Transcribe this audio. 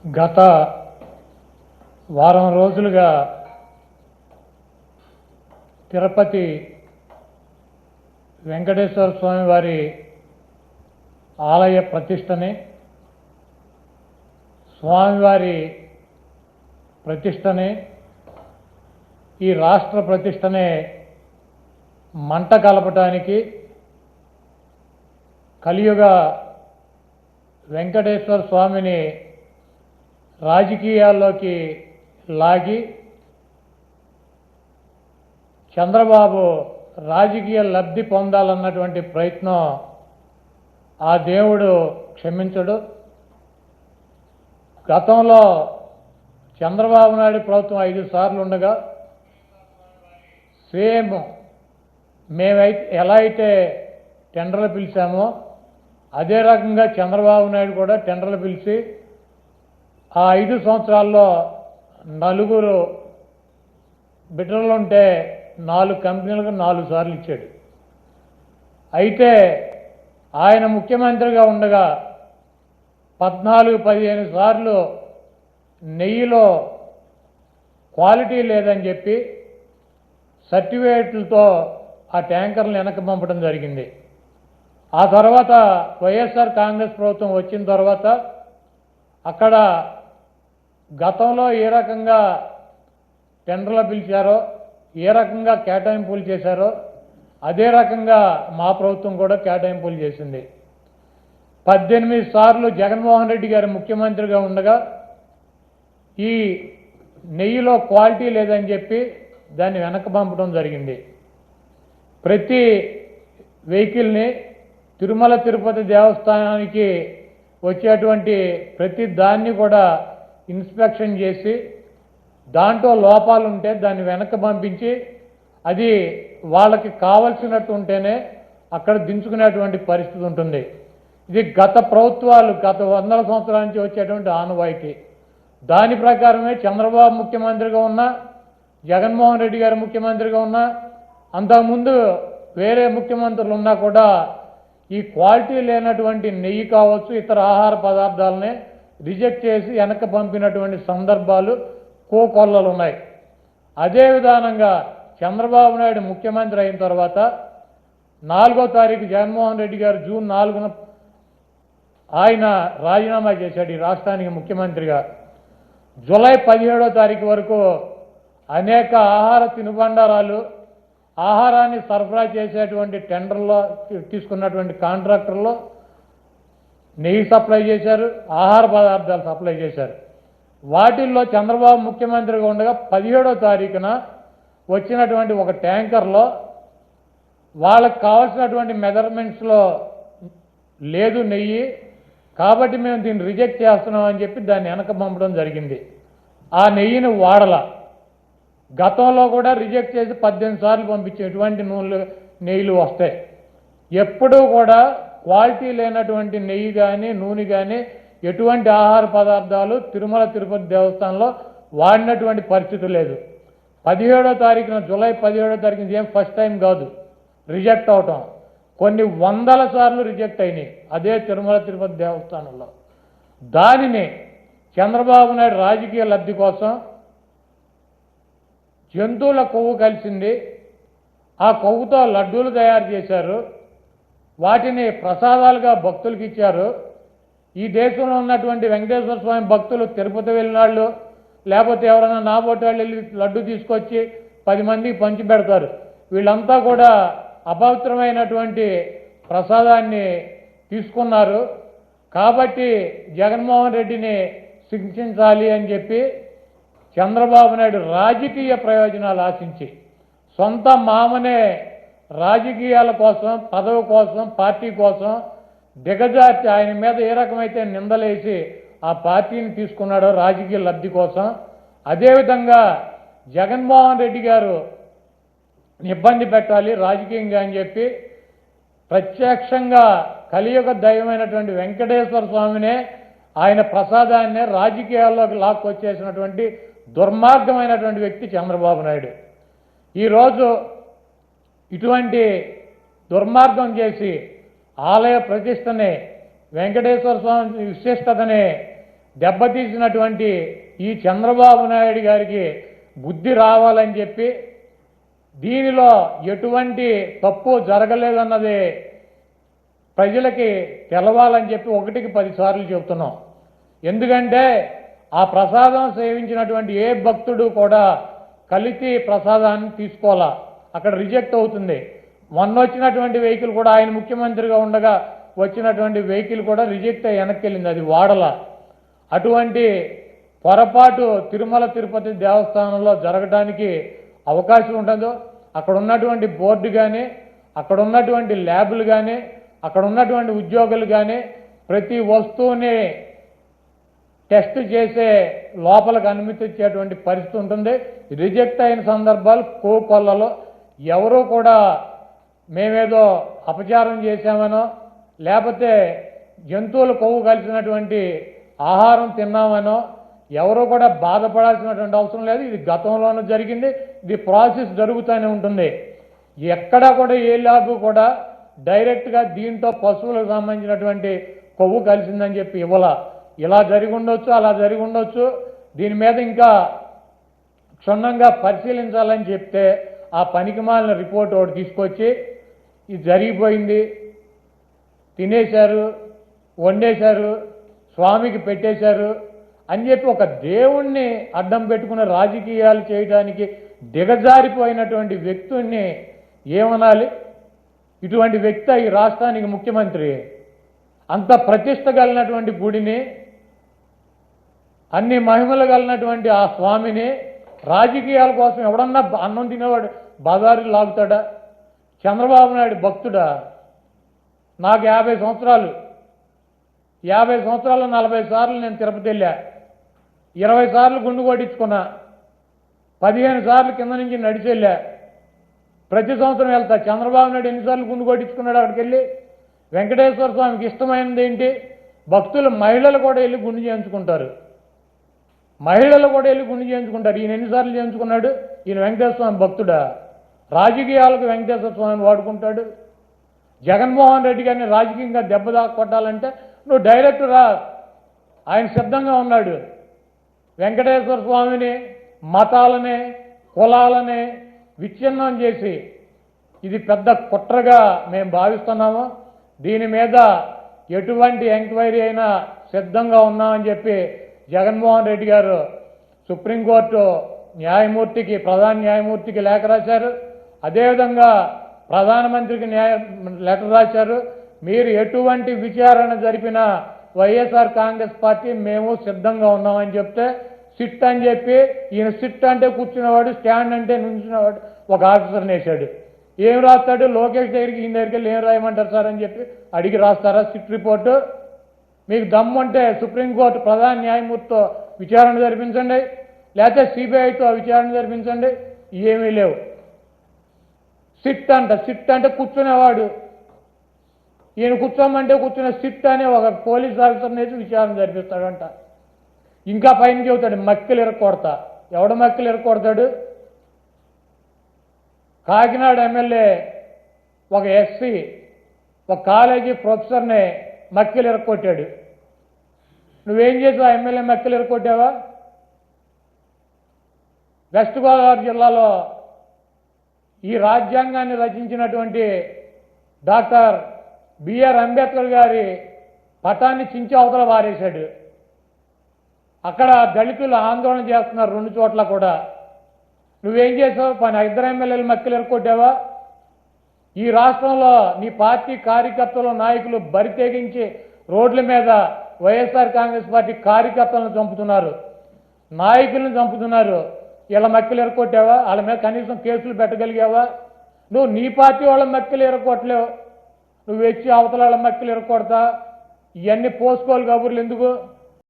గత వారం రోజులుగా తిరుపతి వెంకటేశ్వర స్వామి వారి ఆలయ ప్రతిష్టని, స్వామివారి ప్రతిష్టని, ఈ రాష్ట్ర ప్రతిష్టనే మంట కలపటానికి కలియుగ వెంకటేశ్వర స్వామిని రాజకీయాల్లోకి లాగి చంద్రబాబు రాజకీయ లబ్ధి పొందాలన్నటువంటి ప్రయత్నం ఆ దేవుడు క్షమించడు. గతంలో చంద్రబాబు నాయుడు ప్రభుత్వం 5 సార్లు ఉండగా సేమ్ మేమైతే ఎలా అయితే టెండర్లు పిలిచామో అదే రకంగా చంద్రబాబు నాయుడు కూడా టెండర్లు పిలిచి ఆ 5 సంవత్సరాల్లో 4 బిడ్డలుంటే 4 కంపెనీలకు 4 సార్లు ఇచ్చాడు. అయితే ఆయన ముఖ్యమంత్రిగా ఉండగా 14-15 సార్లు నెయ్యిలో క్వాలిటీ లేదని చెప్పి సర్టిఫికేట్లతో ఆ ట్యాంకర్లను వెనక్కి పంపడం జరిగింది. ఆ తర్వాత వైఎస్ఆర్ కాంగ్రెస్ ప్రభుత్వం వచ్చిన తర్వాత అక్కడ గతంలో ఏ రకంగా టెండర్లు పిలిచారో, ఏ రకంగా కేటాయింపులు చేశారో అదే రకంగా మా ప్రభుత్వం కూడా కేటాయింపులు చేసింది. 18 సార్లు జగన్మోహన్ రెడ్డి గారు ముఖ్యమంత్రిగా ఉండగా ఈ నెయ్యిలో క్వాలిటీ లేదని చెప్పి దాన్ని వెనక్కి పంపడం జరిగింది. ప్రతి వెహికల్ని తిరుమల తిరుపతి దేవస్థానానికి వచ్చేటువంటి ప్రతి దాన్ని కూడా ఇన్స్పెక్షన్ చేసి దాంట్లో లోపాలు ఉంటే దాన్ని వెనక్కి పంపించి అది వాళ్ళకి కావలసినట్టు ఉంటేనే అక్కడ దించుకునేటువంటి పరిస్థితి ఉంటుంది. ఇది గత ప్రభుత్వాలు గత 100 సంవత్సరాల నుంచి వచ్చేటువంటి ఆనవాయితీ. దాని ప్రకారమే చంద్రబాబు ముఖ్యమంత్రిగా ఉన్నా, జగన్మోహన్ రెడ్డి గారు ముఖ్యమంత్రిగా ఉన్నా, అంతకుముందు వేరే ముఖ్యమంత్రులు ఉన్నా కూడా ఈ క్వాలిటీ లేనటువంటి నెయ్యి కావచ్చు, ఇతర ఆహార పదార్థాలనే రిజెక్ట్ చేసి వెనక్కి పంపినటువంటి సందర్భాలు కోకొల్లలు ఉన్నాయి. అదే విధానంగా చంద్రబాబు నాయుడు ముఖ్యమంత్రి అయిన తర్వాత 4వ తారీఖు జగన్మోహన్ రెడ్డి గారు జూన్ 4న ఆయన రాజీనామా చేశాడు ఈ రాష్ట్రానికి ముఖ్యమంత్రిగా. జూలై 17వ తారీఖు వరకు అనేక ఆహార తినుబండారాలు, ఆహారాన్ని సరఫరా చేసేటువంటి టెండర్లో తీసుకున్నటువంటి కాంట్రాక్టర్లో నెయ్యి సప్లై చేశారు, ఆహార పదార్థాలు సప్లై చేశారు. వాటిల్లో చంద్రబాబు ముఖ్యమంత్రిగా ఉండగా 17వ తారీఖున వచ్చినటువంటి ఒక ట్యాంకర్లో వాళ్ళకు కావాల్సినటువంటి మెజర్మెంట్స్లో లేదు నెయ్యి, కాబట్టి మేము దీన్ని రిజెక్ట్ చేస్తున్నాం అని చెప్పి దాన్ని వెనక పంపడం జరిగింది. ఆ నెయ్యిని వాడల గతంలో కూడా రిజెక్ట్ చేసి 18 సార్లు పంపించే ఎటువంటి నెయ్యిలు వస్తాయి. ఎప్పుడూ కూడా క్వాలిటీ లేనటువంటి నెయ్యి కానీ నూనె కానీ ఎటువంటి ఆహార పదార్థాలు తిరుమల తిరుపతి దేవస్థానంలో వాడినటువంటి పరిస్థితి లేదు. 17వ తారీఖున జూలై 17వ తారీఖున ఏం ఫస్ట్ టైం కాదు రిజెక్ట్ అవటం, కొన్ని 100 సార్లు రిజెక్ట్ అయినాయి అదే తిరుమల తిరుపతి దేవస్థానంలో. దానిని చంద్రబాబు నాయుడు రాజకీయ లబ్ధి కోసం జంతువుల కొవ్వు కలిసింది, ఆ కొవ్వుతో లడ్డూలు తయారు చేశారు, వాటిని ప్రసాదాలుగా భక్తులకు ఇచ్చారు. ఈ దేశంలో ఉన్నటువంటి వెంకటేశ్వర స్వామి భక్తులు తిరుపతి వెళ్ళినాళ్ళు లేకపోతే ఎవరైనా నాబోటి వాళ్ళు వెళ్ళి లడ్డు తీసుకొచ్చి 10 మందికి పంచి పెడతారు. వీళ్ళంతా కూడా అపవిత్రమైనటువంటి ప్రసాదాన్ని తీసుకున్నారు. కాబట్టి జగన్మోహన్ రెడ్డిని శిక్షించాలి అని చెప్పి చంద్రబాబు నాయుడు రాజకీయ ప్రయోజనాలు ఆశించి సొంత మామనే రాజకీయాల కోసం, పదవి కోసం, పార్టీ కోసం దిగజార్చి ఆయన మీద ఏ రకమైతే నిందలేసి ఆ పార్టీని తీసుకున్నాడో రాజకీయ లబ్ధి కోసం, అదేవిధంగా జగన్మోహన్ రెడ్డి గారు ఇబ్బంది పెట్టాలి రాజకీయంగా అని చెప్పి ప్రత్యక్షంగా కలియుగ దైవమైనటువంటి వెంకటేశ్వర స్వామినే ఆయన ప్రసాదాన్నే రాజకీయాల్లోకి లాక్కొచ్చేసినటువంటి దుర్మార్గమైనటువంటి వ్యక్తి చంద్రబాబు నాయుడు. ఈరోజు ఇటువంటి దుర్మార్గం చేసి ఆలయ ప్రతిష్టని, వెంకటేశ్వర స్వామి విశిష్టతని దెబ్బతీసినటువంటి ఈ చంద్రబాబు నాయుడు గారికి బుద్ధి రావాలని చెప్పి దీనిలో ఎటువంటి తప్పు జరగలేదన్నది ప్రజలకి తెలవాలని చెప్పి 1కి 10 సార్లు చెబుతున్నాం. ఎందుకంటే ఆ ప్రసాదం సేవించినటువంటి ఏ భక్తుడు కూడా కలిసి ప్రసాదాన్ని తీసుకోవాలా, అక్కడ రిజెక్ట్ అవుతుంది. మొన్న వచ్చినటువంటి వెహికల్ కూడా ఆయన ముఖ్యమంత్రిగా ఉండగా వచ్చినటువంటి వెహికల్ కూడా రిజెక్ట్ అయ్యి వెనక్కి వెళ్ళింది, అది వాడల. అటువంటి పొరపాటు తిరుమల తిరుపతి దేవస్థానంలో జరగడానికి అవకాశం ఉండదు. అక్కడ ఉన్నటువంటి బోర్డు కానీ, అక్కడ ఉన్నటువంటి ల్యాబులు కానీ, అక్కడ ఉన్నటువంటి ఉద్యోగులు కానీ ప్రతి వస్తువుని టెస్ట్ చేసే లోపలికి అనుమతించేటువంటి పరిస్థితి ఉంటుంది. రిజెక్ట్ అయిన సందర్భాలు కోకొల్లలో ఎవరూ కూడా మేమేదో అపచారం చేశామనో లేకపోతే జంతువుల కొవ్వు కలిసినటువంటి ఆహారం తిన్నామనో ఎవరూ కూడా బాధపడాల్సినటువంటి అవసరం లేదు. ఇది గతంలోనూ జరిగింది, ఇది ప్రాసెస్ జరుగుతూనే ఉంటుంది. ఎక్కడా కూడా ఏ ల్యాబ్ కూడా డైరెక్ట్గా దీంట్లో పశువులకు సంబంధించినటువంటి కొవ్వు కలిసిందని చెప్పి ఇవ్వాల. ఇలా జరిగి ఉండొచ్చు, అలా జరిగి ఉండొచ్చు. దీని మీద ఇంకా క్షుణ్ణంగా పరిశీలించాలని చెప్తే ఆ పనికిమాలిన రిపోర్ట్ ఒకటి తీసుకొచ్చి ఇది జరిగిపోయింది, తినేశారు, వండేశారు, స్వామికి పెట్టేశారు అని చెప్పి ఒక దేవుణ్ణి అడ్డం పెట్టుకుని రాజకీయాలు చేయడానికి దిగజారిపోయినటువంటి వ్యక్తుల్ని ఏమనాలి? ఇటువంటి వ్యక్తి ఈ రాష్ట్రానికి ముఖ్యమంత్రి. అంత ప్రతిష్ట కలిగినటువంటి గుడిని, అన్ని మహిమలు కలిగినటువంటి ఆ స్వామిని రాజకీయాల కోసం ఎవడన్నా అన్నం తినేవాడు బజారు లాగుతాడా? చంద్రబాబు నాయుడు భక్తుడా? నాకు 50 సంవత్సరాలు, 50 సంవత్సరాలు 40 సార్లు నేను తిరుపతి వెళ్ళా, 20 సార్లు గుండు కొట్టించుకున్నా, 15 సార్లు కింద నుంచి నడిచి వెళ్ళా. ప్రతి సంవత్సరం వెళ్తా. చంద్రబాబు నాయుడు ఎన్నిసార్లు గుండు కొట్టించుకున్నాడు అక్కడికి వెళ్ళి? వెంకటేశ్వర స్వామికి ఇష్టమైనది ఏంటి? భక్తులు మహిళలు కూడా వెళ్ళి గుండు చేయించుకుంటారు, మహిళలు కూడా వెళ్ళి గుండు చేయించుకుంటారు. ఈయన ఎన్నిసార్లు చేయించుకున్నాడు? ఈయన వెంకటేశ్వర స్వామి భక్తుడా? రాజకీయాలకు వెంకటేశ్వర స్వామిని వాడుకుంటాడు. జగన్మోహన్ రెడ్డి గారిని రాజకీయంగా దెబ్బ కొట్టాలంటే నువ్వు డైరెక్ట్ రా, ఆయన సిద్ధంగా ఉన్నాడు. వెంకటేశ్వర స్వామిని, మతాలని, కులాలని విచ్ఛిన్నం చేసి ఇది పెద్ద కుట్రగా మేము భావిస్తున్నాము. దీని మీద ఎటువంటి ఎంక్వైరీ అయినా సిద్ధంగా ఉన్నామని చెప్పి జగన్మోహన్ రెడ్డి గారు సుప్రీంకోర్టు న్యాయమూర్తికి, ప్రధాన న్యాయమూర్తికి లేఖ రాశారు. అదేవిధంగా ప్రధానమంత్రికి లెటర్ రాశారు. మీరు ఎటువంటి విచారణ జరిపినా వైఎస్ఆర్ కాంగ్రెస్ పార్టీ మేము సిద్ధంగా ఉన్నామని చెప్తే సిట్ అని చెప్పి ఈయన సిట్ అంటే కూర్చునేవాడు, స్టాండ్ అంటే నుంచునేవాడు ఒక ఆఫీసర్ని వేశాడు. ఏం రాస్తాడు? లోకేష్ దగ్గరికి, ఈయన దగ్గరికి వెళ్ళి ఏం రాయమంటారు సార్ అని చెప్పి అడిగి రాస్తారా సిట్ రిపోర్టు? మీకు దమ్ము అంటే సుప్రీంకోర్టు ప్రధాన న్యాయమూర్తితో విచారణ జరిపించండి, లేకపోతే సిబిఐతో విచారణ జరిపించండి. ఏమీ లేవు. సిట్ అంట, సిట్ అంటే కూర్చునేవాడు. ఈయన కూర్చోమంటే కూర్చునే సిట్ అనే ఒక పోలీస్ ఆఫీసర్ని వేసి విచారణ జరిపిస్తాడంట. ఇంకా పైన చెబుతాడు మక్కిలు ఇరక్కొడతా. ఎవడ మక్కిలు ఇరక్కొడతాడు? కాకినాడ ఎమ్మెల్యే ఒక ఎస్సీ ఒక కాలేజీ ప్రొఫెసర్ని మక్కిలు ఇరక్కొట్టాడు. నువ్వేం చేసావు? ఆ ఎమ్మెల్యే మక్కిలు ఇరక్కొట్టావా? వెస్ట్ గోదావరి జిల్లాలో ఈ రాజ్యాంగాన్ని రచించినటువంటి డాక్టర్ బిఆర్ అంబేద్కర్ గారి పటాన్ని చించి అవతల వారేశాడు. అక్కడ దళితులు ఆందోళన చేస్తున్నారు 2 చోట్ల కూడా. నువ్వేం చేసావు? 2 ఎమ్మెల్యేలు మక్కిలు ఎరకొట్టావా? ఈ రాష్ట్రంలో నీ పార్టీ కార్యకర్తలు, నాయకులు బరి తెగించి రోడ్ల మీద వైఎస్ఆర్ కాంగ్రెస్ పార్టీ కార్యకర్తలను చంపుతున్నారు, నాయకులను చంపుతున్నారు. ఇలా మక్కిలు ఎరకొట్టావా? వాళ్ళ మీద కనీసం కేసులు పెట్టగలిగావా? నువ్వు నీ పార్టీ వాళ్ళ మక్కిలు ఎరకొట్టలేవు, నువ్వు వచ్చి అవతల వాళ్ళ మక్కిలు ఎరకొడతా. ఇవన్నీ పోసుకోవాలి కబుర్లు ఎందుకు?